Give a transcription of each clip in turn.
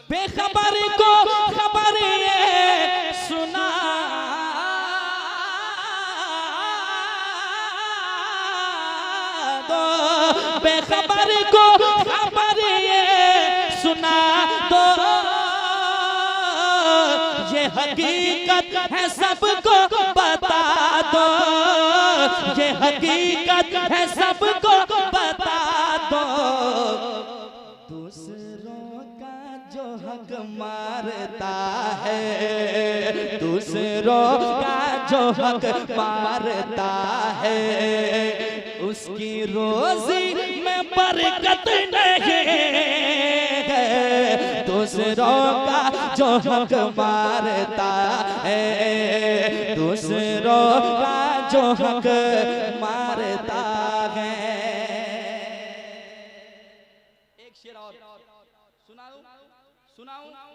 बेखबर को खबर ये सुना दो, बेखबर को खबर ये सुना दो, ये हकीकत है सबको बता दो, ये हकीकत है सबको बता दो। दूसरों का जो हक मारता है, दूसरों का जो हक मारता है, उसकी रोजी में बरकत नहीं है। दूसरों का जो हक मारता है, दूसरों का जो हक मारता है। एक शेर और सुनाऊं?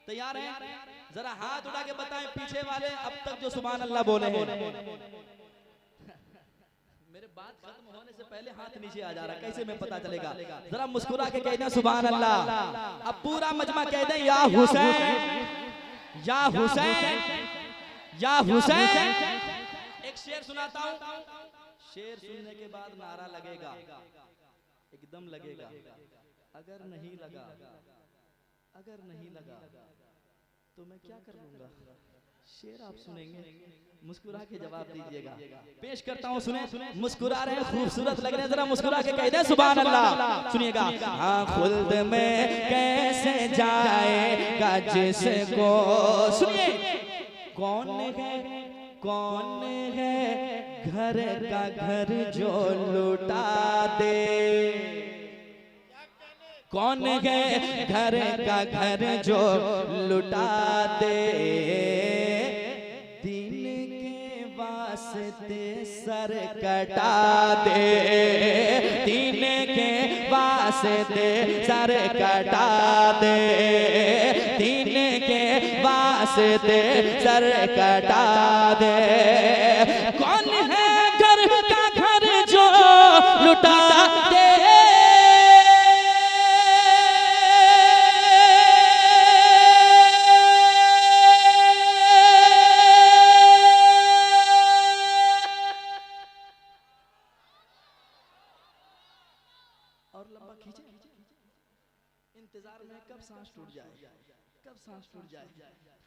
तैयार हैं? जरा हाथ उठा के बताएं पीछे वाले अब तक जो सुभान अल्लाह बोले हैं। मेरे बात खत्म होने से पहले हाथ नीचे आ जा रहा, कैसे में पता चलेगा? जरा मुस्कुरा के कह दें सुभान अल्लाह। अब पूरा मजमा कह दें या हुसैन, या हुसैन, या हुसैन। एक शेर सुनाता हूं, शेर सुनने के बाद नारा लगेगा, एकदम लगेगा। अगर नहीं लगा, अगर नहीं लगा तो मैं क्या कर लूंगा? शेर आप सुनेंगे, मुस्कुरा के जवाब दीजिएगा। पेश करता हूँ, सुने। मुस्कुरा रहे हैं, खूबसूरत लग रहे हैं, जरा मुस्कुरा के कह दे सुभान अल्लाह। सुनिएगा। हाँ, खुल्द में कैसे जाएगा जिसको, सुनिए, कौन है, कौन है घर का घर जो लुटा दे, कौन है घर का घर जो लुटा दे, दिन के वास्ते सर कटा दे, दिन के वास्ते सर कटा दे, दिन के वास्ते सर कटा दे। कौन है घर का घर जो लुटा दे, इंतजार में कब सांस टूट जाए, कब सांस टूट जाए।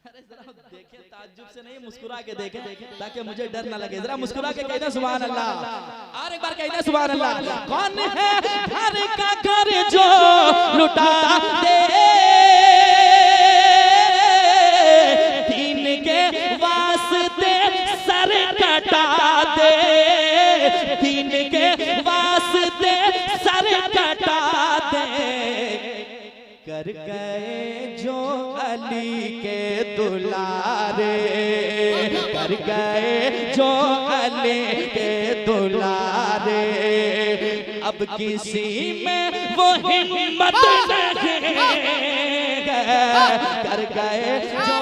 अरे जरा देखें, ताज्जुब से नहीं, मुस्कुरा के देखें ताकि मुझे डर ना लगे। जरा मुस्कुरा के कहते सुभान अल्लाह। और एक बार कहते सुभान अल्लाह। कौन है घर का घर जो लुटा दे, दीन के वास्ते सर कटा दे, दीन के वास्ते सर कटा दे। कर गए जो अली के दुलारे, कर गए जो अली के दुलारे, अब किसी में वो हिम्मत नहीं है। कर गए जो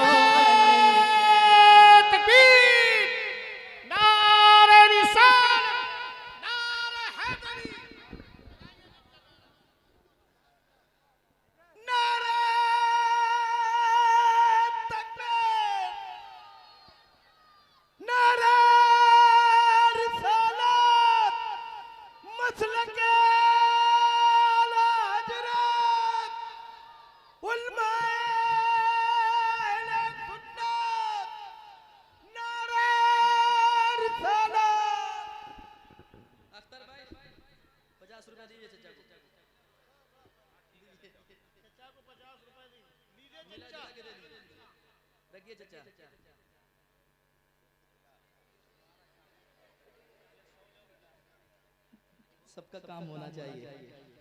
सबका काम होना चाहिए,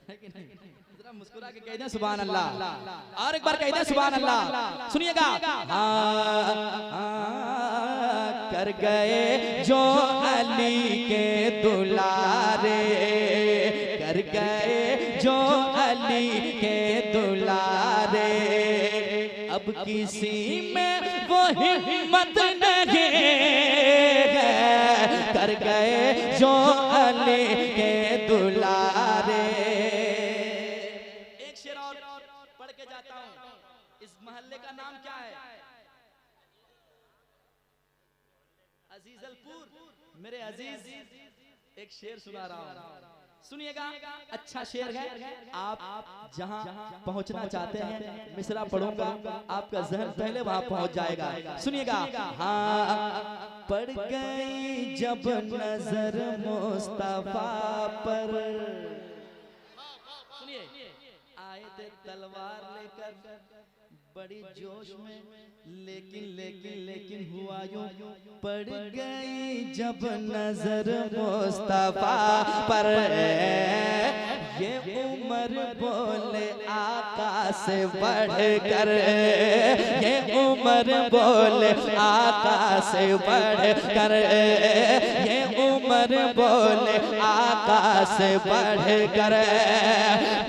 है कि नहीं? जरा मुस्कुरा के कह दें सुभान अल्लाह। और एक बार कह दें सुभान अल्लाह। सुनिएगा। कर गए जो अली के दुलारे, कर गए जो अली के दुलारे, अब किसी में वो हिम्मत नहीं है। कर गए जो अली के दुलारे। एक शेर और पढ़ के जाता हूँ। इस मोहल्ले का नाम क्या है? अजीजलपुर। मेरे अजीज, एक शेर सुना रहा हूँ, सुनिएगा। अच्छा शेर है। आप जहाँ पहुँचना चाहते हैं, मिसरा पढ़ूंगा, आपका जहन पहले वहाँ पहुँच जाएगा। सुनिएगा। हाँ, पड़ गई जब नजर मुस्तफा पर, सुनिए, आए थे तलवार लेकर बड़ी जोश में, लेकिन हुआ यूं, पड़ गई जब नजर मुस्तफा पर, ये उम्र बोले आका से बढ़कर, ये उम्र बोले आका से बढ़कर, ये उम्र बोले आका से बढ़कर,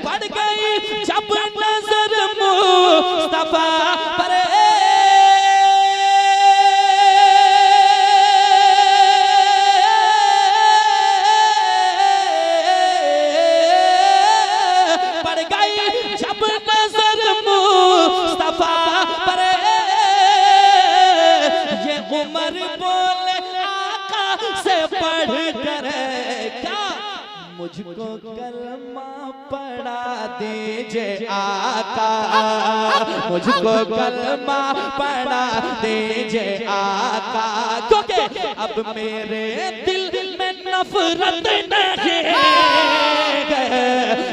पड़ गई जब नजर मुस्तफा पर, पड़ गई जब नजर मुस्तफा पर, ये उम्र बोले आका से बढ़कर, क्या मुझको कलमा पढ़ा दीजिए आका, मुझको कलमा पढ़ा दीजिए आका, क्योंकि अब मेरे दिल में नफरत नहीं,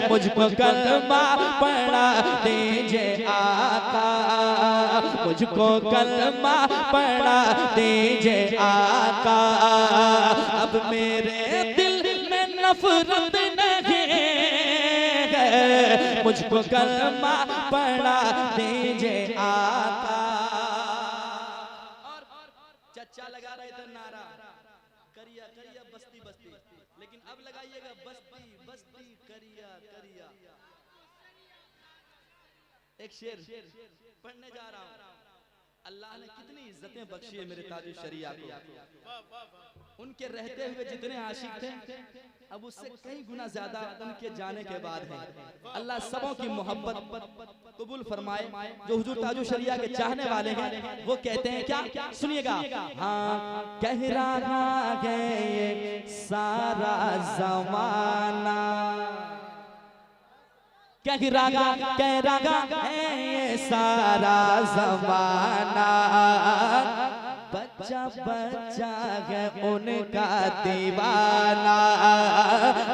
मुझको कलमा पढ़ा दीजिए आका, मुझको कलमा पढ़ा दीजिए आका, अब मेरे दिल में नफरत नहीं, मुझको कलमा पढ़ा दीजिए आका। और चच्चा लगा रहे थे नारा, करिया करिया बस्ती बस्ती, लेकिन अब लगाइएगा बस्ती बस्ती करिया करिया। एक शेर पढ़ने जा रहा हूँ। अल्लाह ने कितनी इज्जतें बख्शी है मेरे ताजु शरिया को। उनके रहते हुए जितने आशिक थे, अब उससे कई गुना ज्यादा उनके जाने के बाद है। अल्लाह सबों की मोहब्बत कबूल फरमाए। जो हुजूर ताजु शरिया के चाहने वाले हैं वो कहते हैं क्या, सुनिएगा। हाँ, कह रहा है ये सारा जमाना, कह रहा है ये सारा जमाना, बच्चा बच्चा है उनका दीवाना,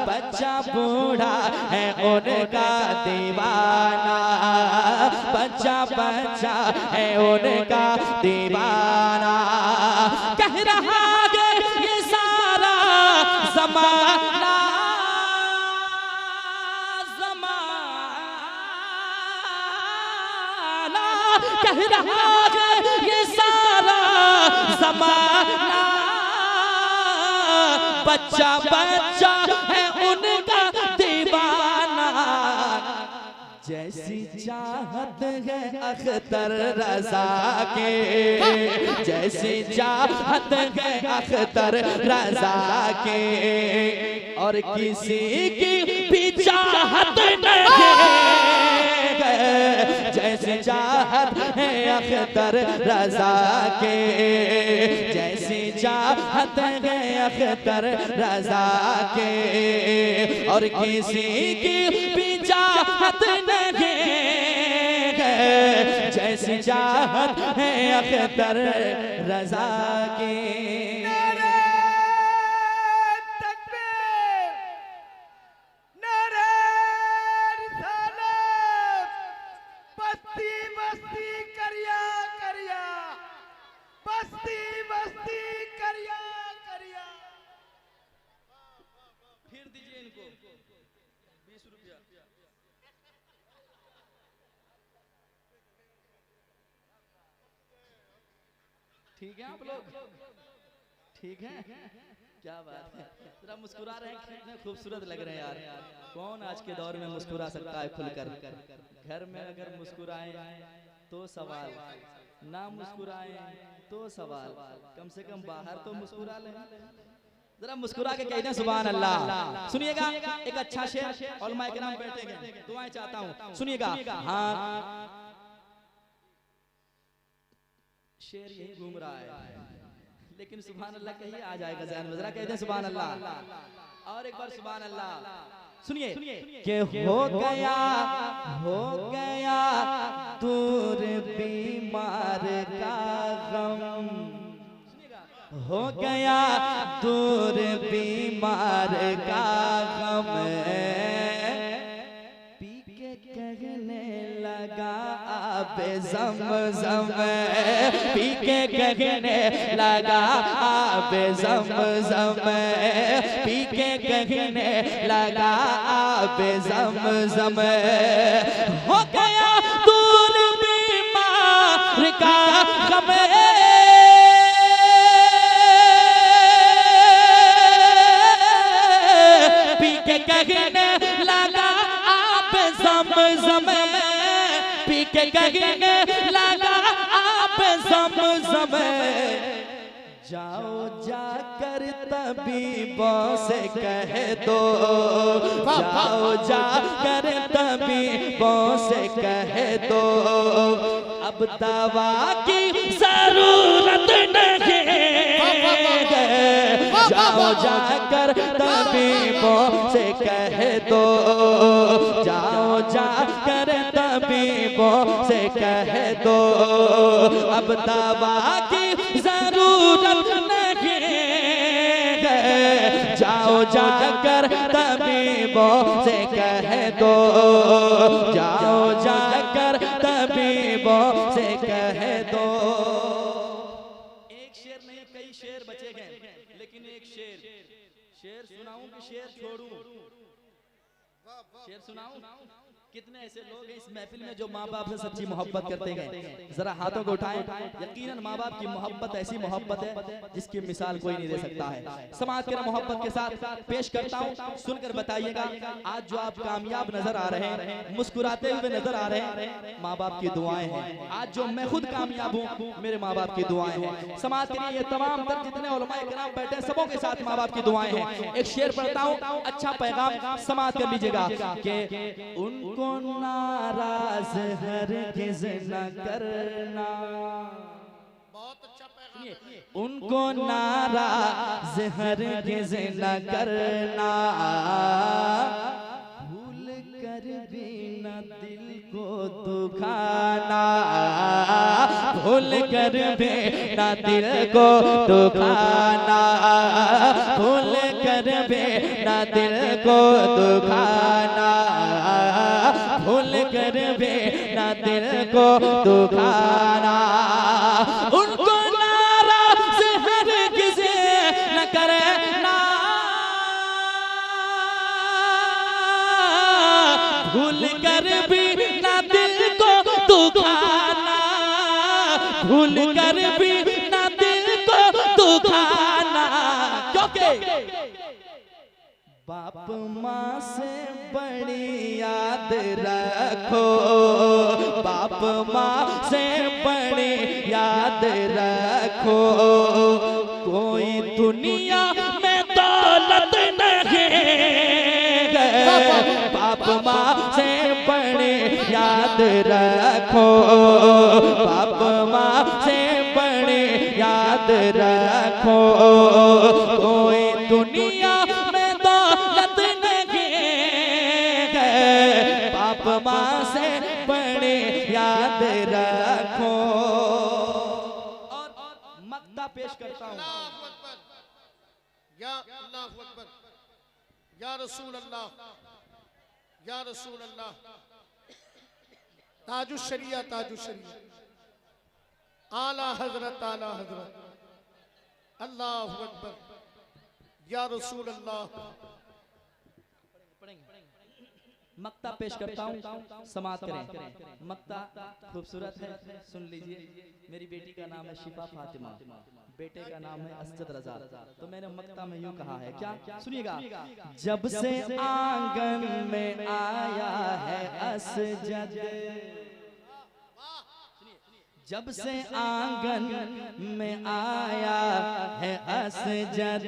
बच्चा बूढ़ा है उनका दीवाना, बच्चा बच्चा है उनका दीवाना, कह रहा है ये सारा जमाना, कह रहा है ये सारा ज़माना, बच्चा बच्चा है उनका दीवाना, जैसी चाहत है अख्तर रज़ा के, जैसी चाहत है अख्तर रज़ा के, और किसी की भी चाहत नहीं, जैसी चाहत है अख्तर रज़ा के, जैसी चाहत है अख्तर रज़ा के, और किसी की भी चाहत नहीं, जैसी चाहत है अख्तर रज़ा की। फिर दीजिए इनको 20 रुपया। ठीक है आप लोग, ठीक है, क्या बात है, जरा मुस्कुरा रहे हैं, कितने खूबसूरत लग रहे हैं यार। कौन आज के दौर में मुस्कुरा सकता है खुलकर? घर में अगर मुस्कुराए तो सवाल, ना मुस्कुराए तो सवाल, कम से कम बाहर तो मुस्कुरा लें। जरा मुस्कुरा के कहते हैं सुभान अल्लाह। सुनिएगा एक अच्छा शेर, उलमा किराम बैठे हैं, दुआएं चाहता हूं, सुनिएगा। हाँ शेर यही घूम रहा है, लेकिन सुभान अल्लाह कहिए आ जाएगा ज़हन में। जरा कहते हैं सुभान अल्लाह, और एक बार सुभान अल्लाह। सुनिए कि हो गया दूर बीमार का गम, हो गया दूर बीमार का गम, पी के कहने लगा आब ज़म-ज़म, पी के कहने लगा आब ज़म-ज़म, पी के कहने लगा आब ज़म-ज़म, हो गया दूर बीमार का गम, कहने लगा आप ज़म-ज़म, पी के कहने लगा आप ज़म-ज़म, जाओ जाकर तबीबों से कह दो, जाओ जाकर तबीबों से कह दो, अब दवा की जरूरत नहीं, जाओ जाकर तबीबों से कह दो, जाओ जाकर तबीबों से कह दो, अब दवा की जरूरत नहीं, जाओ जाकर तबीबों से कह दो, जाओ जाकर तबीबों से कह दो। एक शेर नहीं कई शेर बचे गए, लेकिन एक शेर सुनाऊं कि शेर छोड़ूं? शेर सुनाऊं? कितने ऐसे लोग हैं इस महफिल में जो माँ बाप से सच्ची मोहब्बत करते हैं? जरा हाथों को उठाएं। यकीनन माँ बाप की मोहब्बत ऐसी मोहब्बत है जिसकी मिसाल कोई नहीं दे सकता है। समाज के मोहब्बत के साथ पेश करता हूँ, सुनकर बताइएगा। आज जो आप कामयाब नजर आ रहे हैं, मुस्कुराते हुए नजर आ रहे हैं, माँ बाप की दुआएं हैं। आज जो मैं खुद कामयाब हूँ, मेरे माँ बाप की दुआएं हैं। समाज के लिए ये तमाम तर जितने उलमा इकराम बैठे हैं, सबों के साथ माँ बाप की दुआएं हैं। एक शेर पढ़ता हूँ, अच्छा पैगाम समाज कर लीजिएगा कि उनको नाराज हरगिज़ न करना, बहुत अच्छा पैगाम, उनको नाराज हरगिज़ न करना, भूल कर भी न दिल को दुखाना, भूल कर भी न दिल को दुखाना, भूल कर भी न दिल को दुखाना, भूल कर भी न दिल को दुखाना, उनको नाराज़ हरगिज़ न करना, भूल कर भी न दिल को दुखाना, भूल कर भी न दिल को दुखाना, क्योंकि बाप माँ से बड़ी याद रखो, बाप माँ से बड़ी याद रखो, कोई दुनिया में दौलत नहीं, बाप माँ से बड़ी याद रखो, बाप माँ से बड़ी याद रखो, कोई दुनिया माँ से बड़े याद रखो। और मक्ता पेश करता हूँ। या अल्लाह अकबर, या रसूल अल्लाह, या रसूल अल्लाह, ताजुश शरिया, ताजुश शरिया, आला हजरत, आला हजरत, अल्लाह अकबर, या रसूल अल्लाह। मक्ता पेश करता हूँ, समात करें। मक्ता खूबसूरत है, सुन लीजिए। मेरी बेटी का नाम है शिफा फातिमा, बेटे का नाम है असजद रजा। तो मैंने मक्ता में यूं कहा है, क्या? सुनिएगा। जब से आंगन में आया है असजद, जब से आंगन में आया है असजद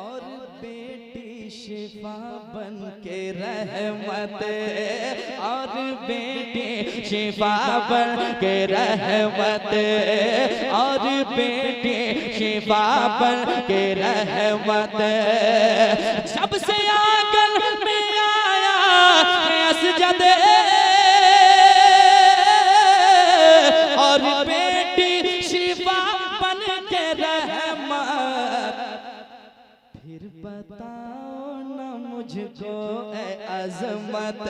और बेटी शिफा बन के रहमत, और बेटी शिफा बन के रहमत, और बेटी शिफा बन के रहमत। जब से आंगन में आया है असजद और बेटी शिफा बन के रहमत, फिर बताओ ना मुझको ए अजमत,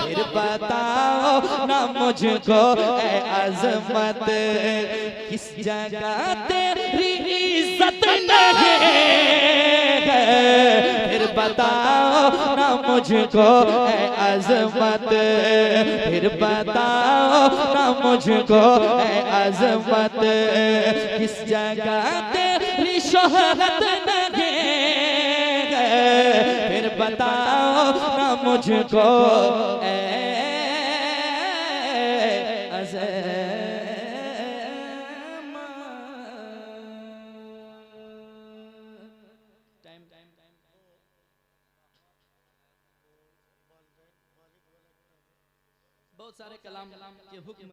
फिर बताओ ना मुझको ए अजमत, किस जगह तेरी इज्जत नहीं है, फिर बताओ ना मुझको ए अजमत, फिर बताओ ना मुझको ए अजमत, किस जगह तेरी शोहरत नहीं है, फिर बताओ ना मुझको ए अजमत। बहुत सारे कलाम के हुक्म